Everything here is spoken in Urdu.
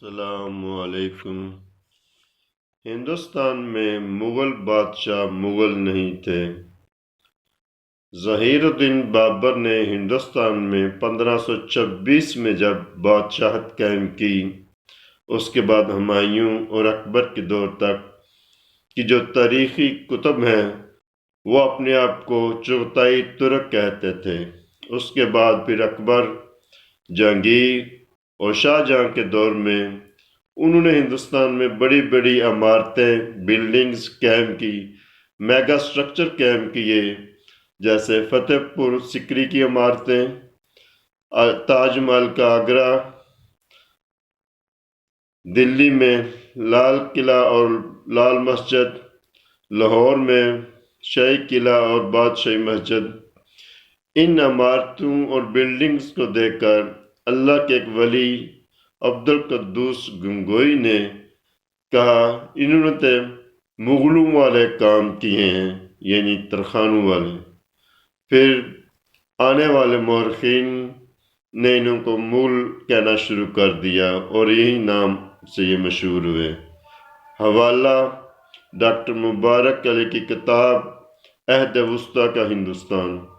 السلام علیکم۔ ہندوستان میں مغل بادشاہ مغل نہیں تھے۔ ظہیر الدین بابر نے ہندوستان میں 1526 میں جب بادشاہت قائم کی، اس کے بعد ہمایوں اور اکبر کے دور تک کی جو تاریخی کتب ہیں وہ اپنے آپ کو چغتائی ترک کہتے تھے۔ اس کے بعد پھر اکبر، جہانگیر اور شاہ جہاں کے دور میں انہوں نے ہندوستان میں بڑی بڑی عمارتیں، بلڈنگز قائم کی، میگا سٹرکچر قائم کیے، جیسے فتح پور سکری کی عمارتیں، تاج محل کا آگرہ، دلی میں لال قلعہ اور لال مسجد، لاہور میں شاہی قلعہ اور بادشاہی مسجد۔ ان عمارتوں اور بلڈنگز کو دیکھ کر اللہ کے ایک ولی عبد القدوس گنگوئی نے کہا، انہوں نے تو مغلوں والے کام کیے ہیں، یعنی ترخانوں والے۔ پھر آنے والے مورخین نے انہوں کو مغل کہنا شروع کر دیا اور یہی نام سے یہ مشہور ہوئے۔ حوالہ ڈاکٹر مبارک علی کی کتاب عہد وسطیٰ کا ہندوستان۔